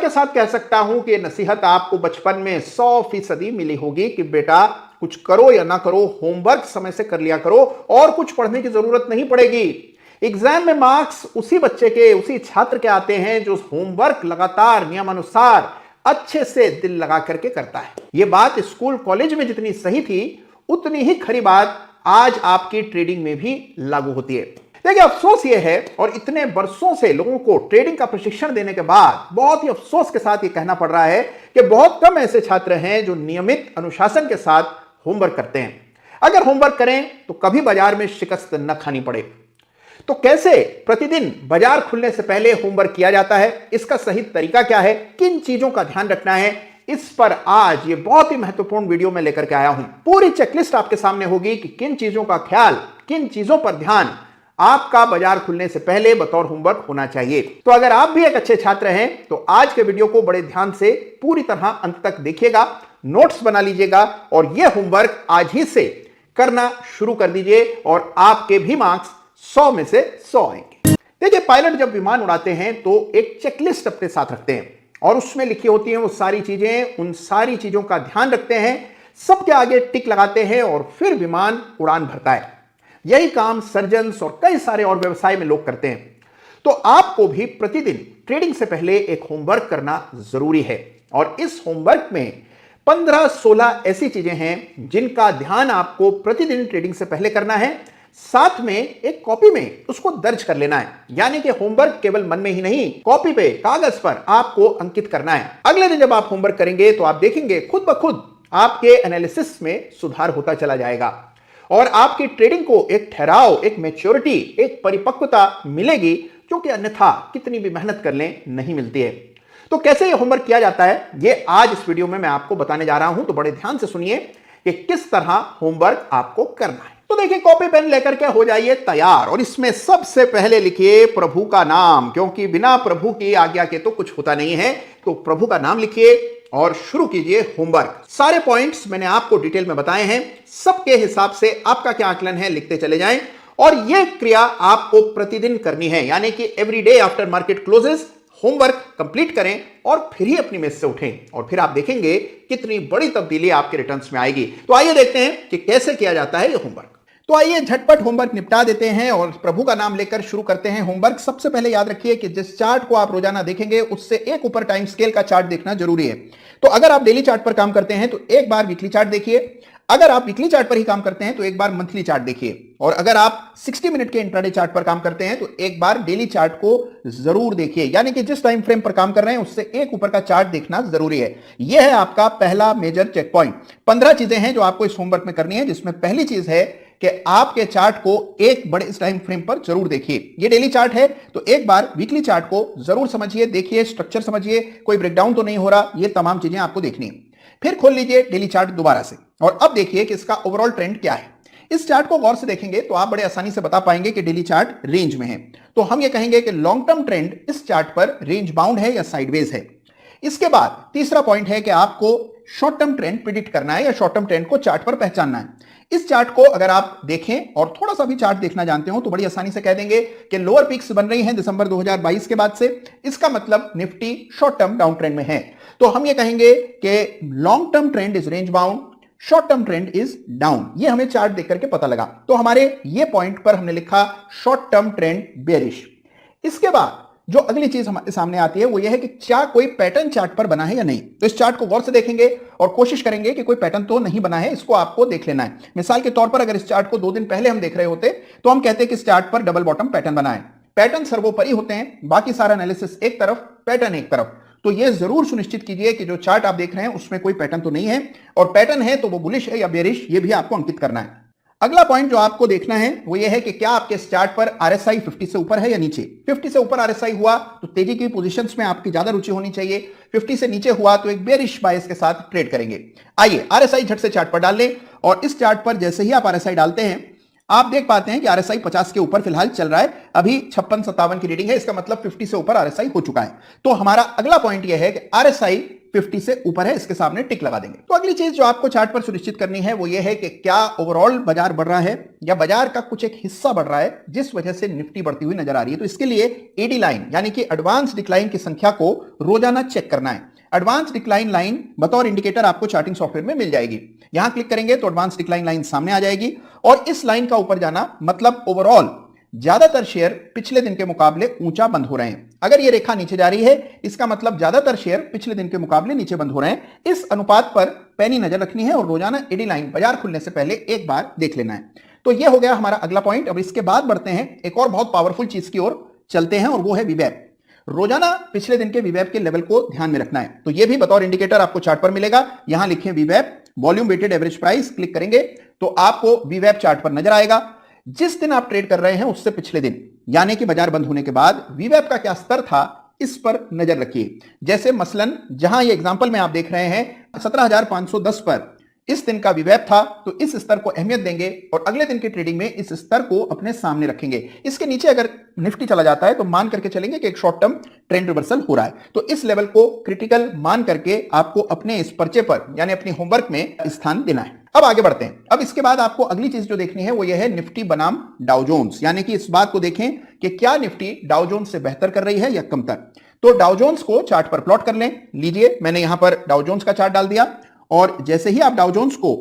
के साथ कह सकता हूं कि नसीहत आपको बचपन में 100% मिली होगी कि बेटा कुछ करो या ना करो, होमवर्क समय से कर लिया करो और कुछ पढ़ने की जरूरत नहीं पड़ेगी। एग्जाम में मार्क्स उसी बच्चे के, उसी छात्र के आते हैं जो होमवर्क लगातार नियमानुसार अच्छे से दिल लगा करके करता है। यह बात स्कूल कॉलेज में जितनी सही थी उतनी ही खरी बात आज आपकी ट्रेडिंग में भी लागू होती है। देखिए, अफसोस यह है, और इतने वर्षों से लोगों को ट्रेडिंग का प्रशिक्षण देने के बाद बहुत ही अफसोस के साथ यह कहना पड़ रहा है कि बहुत कम ऐसे छात्र हैं जो नियमित अनुशासन के साथ होमवर्क करते हैं। अगर होमवर्क करें तो कभी बाजार में शिकस्त न खानी पड़े। तो कैसे प्रतिदिन बाजार खुलने से पहले होमवर्क किया जाता है, इसका सही तरीका क्या है, किन चीजों का ध्यान रखना है, इस पर आज ये बहुत ही महत्वपूर्ण वीडियो में लेकर के आया हूं। पूरी चेकलिस्ट आपके सामने होगी कि किन चीजों का ख्याल, किन चीजों पर ध्यान आपका बाजार खुलने से पहले बतौर होमवर्क होना चाहिए। तो अगर आप भी एक अच्छे छात्र हैं तो आज के वीडियो को बड़े ध्यान से पूरी तरह अंत तक देखिएगा, नोट्स बना लीजिएगा और यह होमवर्क आज ही से करना शुरू कर दीजिए और आपके भी मार्क्स 100 में से 100 आएंगे। देखिए, पायलट जब विमान उड़ाते हैं तो एक चेकलिस्ट अपने साथ रखते हैं और उसमें लिखी होती हैं वो सारी चीजें, उन सारी चीजों का ध्यान रखते हैं, सबके आगे टिक लगाते हैं और फिर विमान उड़ान भरता है। यही काम सर्जन्स और कई सारे और व्यवसाय में लोग करते हैं। तो आपको भी प्रतिदिन ट्रेडिंग से पहले एक होमवर्क करना जरूरी है और इस होमवर्क में 15-16 ऐसी चीजें हैं जिनका ध्यान आपको प्रतिदिन ट्रेडिंग से पहले करना है। साथ में एक कॉपी में उसको दर्ज कर लेना है, यानी कि होमवर्क केवल मन में ही नहीं, कॉपी पे, कागज पर आपको अंकित करना है। अगले दिन जब आप होमवर्क करेंगे तो आप देखेंगे खुद ब खुद आपके एनालिसिस में सुधार होता चला जाएगा और आपकी ट्रेडिंग को एक ठहराव, एक मैच्योरिटी, एक परिपक्वता मिलेगी जो कि अन्यथा कितनी भी मेहनत कर लें नहीं मिलती है। तो कैसे ये होमवर्क किया जाता है, ये आज इस वीडियो में मैं आपको बताने जा रहा हूं। तो बड़े ध्यान से सुनिए कि किस तरह होमवर्क आपको करना है। तो देखिए, कॉपी पेन लेकर के हो जाइए तैयार और इसमें सबसे पहले लिखिए प्रभु का नाम, क्योंकि बिना प्रभु की आज्ञा के तो कुछ होता नहीं है। तो प्रभु का नाम लिखिए और शुरू कीजिए होमवर्क। सारे पॉइंट्स मैंने आपको डिटेल में बताए हैं, सबके हिसाब से आपका क्या आकलन है लिखते चले जाएं और यह क्रिया आपको प्रतिदिन करनी है, यानी कि every day after market closes homework complete करें और फिर ही अपनी मेज से उठें और फिर आप देखेंगे कितनी बड़ी तब्दीली आपके रिटर्न्स में आएगी। तो आइए देखते हैं कि कैसे किया जाता है ये होमवर्क। तो आइए झटपट होमवर्क निपटा देते हैं और प्रभु का नाम लेकर शुरू करते हैं होमवर्क। सबसे पहले याद रखिए कि जिस चार्ट को आप रोजाना देखेंगे उससे एक ऊपर टाइम स्केल का चार्ट देखना जरूरी है। तो अगर आप डेली चार्ट पर काम करते हैं तो एक बार वीकली चार्ट देखिए, अगर आप वीकली चार्ट पर ही काम करते हैं तो एक बार मंथली चार्ट देखिए और अगर आप 60 मिनट के इंट्राडे चार्ट पर काम करते हैं तो एक बार डेली चार्ट को जरूर देखिए, यानी कि जिस टाइम फ्रेम पर काम कर रहे हैं उससे एक ऊपर का चार्ट देखना जरूरी है। यह है आपका पहला मेजर चेक पॉइंट। 15 चीजें हैं जो आपको इस होमवर्क में करनी है, जिसमें पहली चीज है कि आपके चार्ट को एक बड़े टाइम फ्रेम पर जरूर देखिए। ये डेली चार्ट है तो एक बार वीकली चार्ट को जरूर समझिए, देखिए, स्ट्रक्चर समझिए, कोई ब्रेकडाउन तो नहीं हो रहा, ये तमाम चीजें आपको देखनी है। फिर खोल लीजिए डेली चार्ट दोबारा से और अब देखिए कि इसका ओवरऑल ट्रेंड क्या है। इस चार्ट को गौर से देखेंगे तो आप बड़े आसानी से बता पाएंगे कि डेली चार्ट रेंज में है। तो हम ये कहेंगे कि लॉन्ग टर्म ट्रेंड इस चार्ट पर रेंज बाउंड है या साइडवेज है। इसके बाद तीसरा पॉइंट है कि आपको शॉर्ट टर्म ट्रेंड प्रिडिक्ट करना है या शॉर्ट टर्म ट्रेंड को चार्ट पर पहचानना है। इस चार्ट को अगर आप देखें और थोड़ा सा भी चार्ट देखना जानते हो तो बड़ी आसानी से कह देंगे कि लोअर पीक्स बन रही हैं दिसंबर 2022 के बाद से, इसका मतलब Nifty short term down trend में है। तो हम ये कहेंगे कि long term trend is range bound, short term trend is down. ये हमें चार्ट देख करके पता लगा। तो हमारे ये पॉइंट पर हमने लिखा शॉर्ट टर्म ट्रेंड बेयरिश। इसके बाद जो अगली चीज हमारे सामने आती है वो ये है कि क्या कोई पैटर्न चार्ट पर बना है या नहीं। तो इस चार्ट को गौर से देखेंगे और कोशिश करेंगे कि कोई पैटर्न तो नहीं बना है, इसको आपको देख लेना है। मिसाल के तौर पर अगर इस चार्ट को 2 दिन पहले हम देख रहे होते तो हम कहते कि इस चार्ट पर डबल बॉटम पैटर्न बना है। पैटर्न सर्वोपरि होते हैं, बाकी सारा एनालिसिस एक तरफ, पैटर्न एक तरफ। तो यह जरूर सुनिश्चित कीजिए कि जो चार्ट आप देख रहे हैं उसमें कोई पैटर्न तो नहीं है और पैटर्न है तो वो बुलिश है या बेरिश, ये भी आपको अंकित करना है। अगला पॉइंट जो आपको देखना है वो ये है कि क्या आपके चार्ट पर आरएसआई 50 से ऊपर है या नीचे। 50 से ऊपर आरएसआई हुआ तो तेजी की पोजीशंस में आपकी ज्यादा रुचि होनी चाहिए। 50 से नीचे हुआ तो एक बेरिश बायस के साथ ट्रेड करेंगे। आइए आरएसआई झट से चार्ट पर डाल लें और इस चार्ट पर जैसे ही आप आरएसआई डालते हैं आप देख पाते हैं कि आरएसआई 50 के ऊपर फिलहाल चल रहा है। अभी 56-57 की रीडिंग है, इसका मतलब 50 से ऊपर आरएसआई हो चुका है। तो हमारा अगला पॉइंट यह है कि आरएसआई 50 से ऊपर है, इसके सामने टिक लगा देंगे। तो अगली चीज जो आपको चार्ट पर सुनिश्चित करनी है वो ये है कि क्या ओवरऑल बाजार बढ़ रहा है या बाजार का कुछ एक हिस्सा बढ़ रहा है जिस वजह से निफ्टी बढ़ती हुई नजर आ रही है। तो इसके लिए एडी लाइन यानी कि एडवांस डिक्लाइन की संख्या को रोजाना चेक करना है। एडवांस डिक्लाइन लाइन बतौर इंडिकेटर आपको चार्टिंग सॉफ्टवेयर में मिल जाएगी। यहां क्लिक करेंगे तो एडवांस डिक्लाइन लाइन सामने आ जाएगी और इस लाइन का ऊपर जाना मतलब ओवरऑल ज्यादातर शेयर पिछले दिन के मुकाबले ऊंचा बंद हो रहे हैं। अगर ये रेखा नीचे जा रही है इसका मतलब ज्यादातर शेयर पिछले दिन के मुकाबले नीचे बंद हो रहे हैं। इस अनुपात पर पैनी नजर रखनी है और रोजाना एडी लाइन बाजार खुलने से पहले एक बार देख लेना है। तो ये हो गया हमारा अगला पॉइंट। अब इसके बाद बढ़ते हैं एक और बहुत पावरफुल चीज की ओर चलते हैं और वो है वीवैप। रोजाना पिछले दिन के वीवैप के लेवल को ध्यान में रखना है। तो ये भी बतौर इंडिकेटर आपको चार्ट पर मिलेगा। यहां लिखें वीवैप volume weighted average price, click करेंगे तो आपको वीवैप चार्ट पर नजर आएगा। जिस दिन आप ट्रेड कर रहे हैं उससे पिछले दिन यानी कि बाजार बंद होने के बाद वीवैप का क्या स्तर था इस पर नजर रखिए। जैसे मसलन जहां ये एग्जांपल में आप देख रहे हैं 17,510 पर इस दिन का वीवैप था, तो इस स्तर को अहमियत देंगे और अगले दिन की ट्रेडिंग में इस स्तर को अपने सामने रखेंगे। इसके नीचे अगर निफ्टी चला जाता है तो मान करके चलेंगे कि एक शॉर्ट टर्म ट्रेंड रिवर्सल हो रहा है। तो इस लेवल को क्रिटिकल मान करके आपको अपने इस पर्चे पर यानी अपनी होमवर्क में स्थान देना है। अब आगे बढ़ते हैं। अब इसके बाद आपको अगली चीज जो देखनी है वो ये है निफ्टी बनाम डाउ जोन्स, यानी कि इस बात को देखें कि क्या निफ्टी डाउ जोन्स से बेहतर कर रही है या कमतर। तो डाउ जोन्स को चार्ट पर प्लॉट कर लें। लीजिए मैंने यहां पर डाउ जोन्स का चार्ट डाल दिया और जैसे ही आप डाउ जोन्स को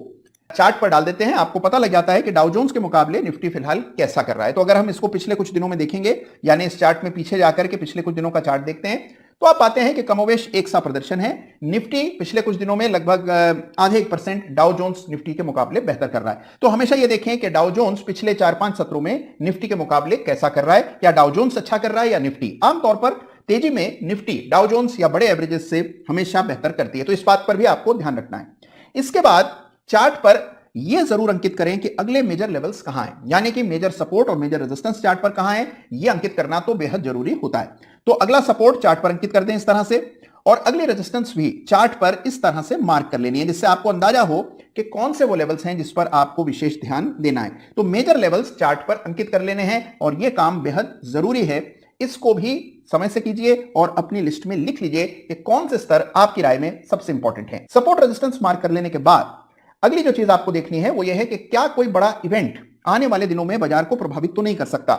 चार्ट पर डाल देते हैं आपको पता लग जाता है कि डाउ जोन्स के मुकाबले निफ्टी फिलहाल कैसा कर रहा है। तो अगर हम इसको पिछले कुछ दिनों में देखेंगे यानी इस चार्ट में पीछे जाकर के पिछले कुछ दिनों का चार्ट देखते हैं तो आप पाते हैं कि कमोवेश एक सा प्रदर्शन है। निफ्टी पिछले कुछ दिनों में लगभग आधे 1% डाउ जोन्स निफ्टी के मुकाबले बेहतर कर रहा है। तो हमेशा यह देखें कि डाउ जोन्स पिछले 4-5 सत्रों में निफ्टी के मुकाबले कैसा कर रहा है, या डाउ जोन्स अच्छा कर रहा है या निफ्टी। आमतौर पर तेजी में निफ्टी डाउ जोन्स या बड़े एवरेजेस से हमेशा बेहतर करती है, तो इस बात पर भी आपको ध्यान रखना है। इसके बाद चार्ट पर यह जरूर अंकित करें कि अगले मेजर लेवल्स कहां हैं, यानी कि मेजर सपोर्ट और मेजर रेजिस्टेंस चार्ट पर कहां है, यह अंकित करना तो बेहद जरूरी होता है। तो अगला सपोर्ट चार्ट पर अंकित कर दें इस तरह से और अगली रेजिस्टेंस भी चार्ट पर इस तरह से मार्क कर लेनी है जिससे आपको अंदाजा हो कि कौन से वो लेवल्स हैं जिस पर आपको विशेष ध्यान देना है। तो मेजर लेवल्स चार्ट पर अंकित कर लेने हैं और यह काम बेहद जरूरी है। इसको भी समय से कीजिए और अपनी लिस्ट में लिख लीजिए कि कौन से स्तर आपकी राय में सबसे इंपॉर्टेंट है। सपोर्ट रेजिस्टेंस मार्क कर लेने के बाद अगली जो चीज आपको देखनी है वो यह है कि क्या कोई बड़ा इवेंट आने वाले दिनों में बाजार को प्रभावित तो नहीं कर सकता।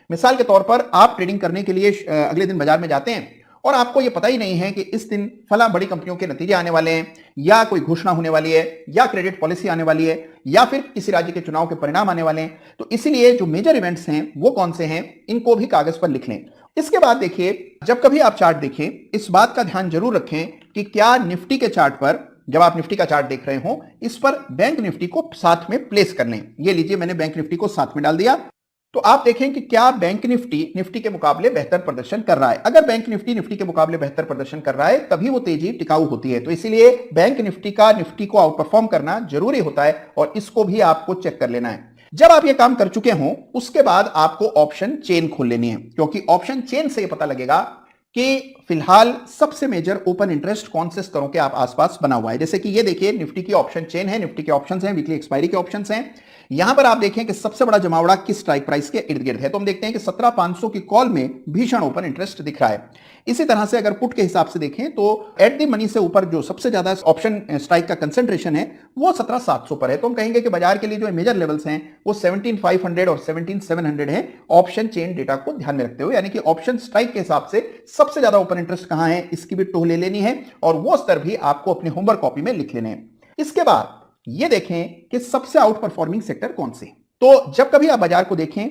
मिसाल के तौर पर आप ट्रेडिंग करने के लिए अगले दिन बाजार में जाते हैं और आपको यह पता ही नहीं है कि इस दिन फला बड़ी कंपनियों के नतीजे आने वाले हैं या कोई घोषणा होने वाली है या क्रेडिट पॉलिसी आने वाली है या फिर किसी राज्य के चुनाव के परिणाम आने वाले हैं। तो इसीलिए जो मेजर इवेंट्स हैं वो कौन से हैं इनको भी कागज पर लिख लें। इसके बाद देखिए जब कभी आप चार्ट देखें इस बात का ध्यान जरूर रखें कि क्या निफ्टी के चार्ट पर, जब आप निफ्टी का चार्ट देख रहे हो, इस पर बैंक निफ्टी को साथ में प्लेस कर लें। ये लीजिए मैंने बैंक निफ्टी को साथ में डाल दिया। तो आप देखें कि क्या बैंक निफ्टी के मुकाबले बेहतर प्रदर्शन कर रहा है। अगर बैंक निफ्टी के मुकाबले बेहतर प्रदर्शन कर रहा है तभी वो तेजी टिकाऊ होती है। तो इसीलिए बैंक निफ्टी को आउट परफॉर्म करना जरूरी होता है और इसको भी आपको चेक कर लेना है। जब आप ये काम कर चुके हो उसके बाद आपको ऑप्शन चेन खोल लेनी है, क्योंकि ऑप्शन चेन से ये पता लगेगा कि फिलहाल सबसे मेजर ओपन इंटरेस्ट कौन से स्तरों के आप आसपास बना हुआ है। जैसे कि ये देखिए निफ्टी की ऑप्शन चेन है, निफ्टी के ऑप्शंस हैं, वीकली एक्सपायरी के ऑप्शंस हैं। यहां पर आप देखें कि सबसे बड़ा जमावड़ा किस स्ट्राइक प्राइस के इर्द गिर्द है। तो हम देखते हैं कि 17,500 की कॉल में भीषण ओपन इंटरेस्ट दिख रहा है। इसी तरह से अगर पुट के हिसाब से देखें तो एट द मनी से ऊपर जो सबसे ज्यादा ऑप्शन स्ट्राइक का कंसेंट्रेशन है वो 17,700 पर है। तो हम कहेंगे कि बाजार के लिए जो मेजर लेवल्स हैं वो 17,500 और 17,700 है ऑप्शन चेन डेटा को ध्यान में रखते हुए, यानी कि ऑप्शन स्ट्राइक के हिसाब से सबसे ज्यादा ओपन इंटरेस्ट कहां है इसकी भी टोह ले लेनी है और वो स्तर भी आपको अपने होमवर्क कॉपी में लिख लेने हैं। इसके बाद ये देखें कि सबसे आउट परफॉर्मिंग सेक्टर कौन से। तो जब कभी आप बाजार को देखें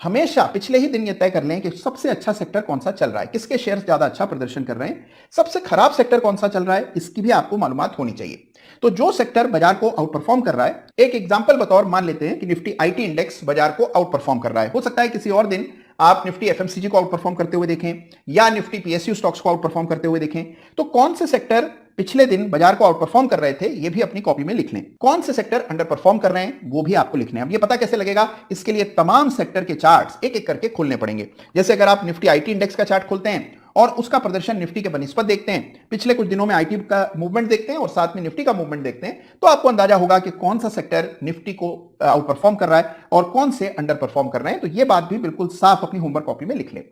हमेशा पिछले ही दिन ये तय कर लें कि सबसे अच्छा सेक्टर कौन सा चल रहा है, किसके शेयर्स ज्यादा अच्छा प्रदर्शन कर रहे हैं, सबसे खराब सेक्टर कौन सा चल रहा है इसकी भी आपको मालूमात होनी चाहिए। तो जो सेक्टर बाजार को आउट परफॉर्म कर रहा है, एक एग्जांपल बतौर मान लेते हैं कि निफ्टी आईटी इंडेक्स बाजार को आउट परफॉर्म कर रहा है। हो सकता है किसी और दिन आप निफ्टी एफएमसीजी को आउट परफॉर्म करते हुए देखें या निफ्टी पीएसयू स्टॉक्स को आउट परफॉर्म करते हुए देखें। तो कौन से सेक्टर पिछले दिन बाजार को आउट परफॉर्म कर रहे थे ये भी अपनी कॉपी में लिख लें। कौन से सेक्टर अंडर परफॉर्म कर रहे हैं वो भी आपको लिखने हैं। अब ये पता कैसे लगेगा, इसके लिए तमाम सेक्टर के चार्ट्स एक एक करके खोलने पड़ेंगे। जैसे अगर आप निफ्टी आईटी इंडेक्स का चार्ट खोलते हैं और उसका प्रदर्शन निफ्टी के बनिस्बत देखते हैं, पिछले कुछ दिनों में आईटी का मूवमेंट देखते हैं और साथ में निफ्टी का मूवमेंट देखते हैं, तो आपको अंदाजा होगा कि कौन सा सेक्टर निफ्टी को आउट परफॉर्म कर रहा है और कौन से अंडर परफॉर्म कर रहे हैं। तो ये बात भी बिल्कुल साफ अपनी होमवर्क कॉपी में लिख लें।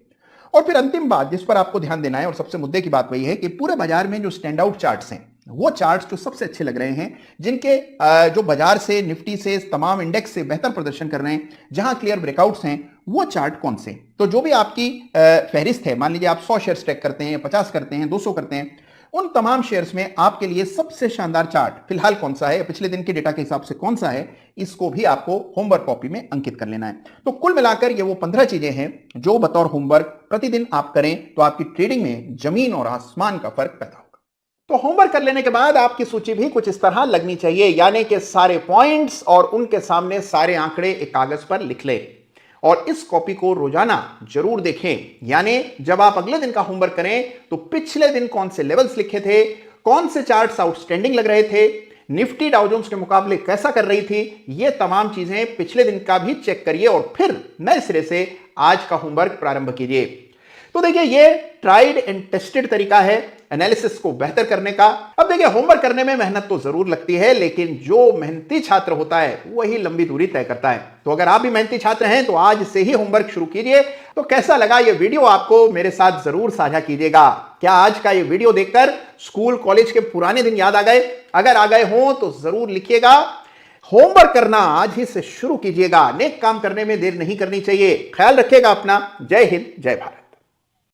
और फिर अंतिम बात जिस पर आपको ध्यान देना है और सबसे मुद्दे की बात वही है कि पूरे बाजार में जो स्टैंड आउट चार्ट्स हैं, वो चार्ट्स जो सबसे अच्छे लग रहे हैं, जिनके जो बाजार से, निफ्टी से, तमाम इंडेक्स से बेहतर प्रदर्शन कर रहे हैं, जहां क्लियर ब्रेकआउट्स हैं, वो चार्ट कौन से। तो जो भी आपकी फहरिस्त है, मान लीजिए आप 100 शेयर ट्रैक करते हैं, 50 करते हैं, 200 करते हैं, उन तमाम शेयर्स में आपके लिए सबसे शानदार चार्ट फिलहाल कौन सा है, पिछले दिन के डेटा के हिसाब से कौन सा है, इसको भी आपको होमवर्क कॉपी में अंकित कर लेना है। तो कुल मिलाकर ये वो 15 चीजें हैं जो बतौर होमवर्क प्रतिदिन आप करें तो आपकी ट्रेडिंग में जमीन और आसमान का फर्क पैदा होगा। तो होमवर्क कर लेने के बाद आपकी सूची भी कुछ इस तरह लगनी चाहिए, यानी कि सारे पॉइंट्स और उनके सामने सारे आंकड़े एक कागज पर लिख ले और इस कॉपी को रोजाना जरूर देखें। यानी जब आप अगले दिन का होमवर्क करें तो पिछले दिन कौन से लेवल्स लिखे थे, कौन से चार्ट्स आउटस्टैंडिंग लग रहे थे, निफ्टी डाउ जोन्स के मुकाबले कैसा कर रही थी, ये तमाम चीजें पिछले दिन का भी चेक करिए और फिर नए सिरे से आज का होमवर्क प्रारंभ कीजिए। तो देखिए ये ट्राइड एंड टेस्टेड तरीका है एनालिसिस को बेहतर करने का। अब देखिए होमवर्क करने में मेहनत तो जरूर लगती है, लेकिन जो मेहनती छात्र होता है वही लंबी दूरी तय करता है। तो अगर आप भी मेहनती छात्र हैं तो आज से ही होमवर्क शुरू कीजिए। तो कैसा लगा ये वीडियो आपको मेरे साथ जरूर साझा कीजिएगा। क्या आज का ये वीडियो देखकर स्कूल कॉलेज के पुराने दिन याद आ गए? अगर आ गए हों तो जरूर लिखिएगा। होमवर्क करना आज ही से शुरू कीजिएगा। नेक काम करने में देर नहीं करनी चाहिए। ख्याल रखिएगा अपना। जय हिंद, जय भारत।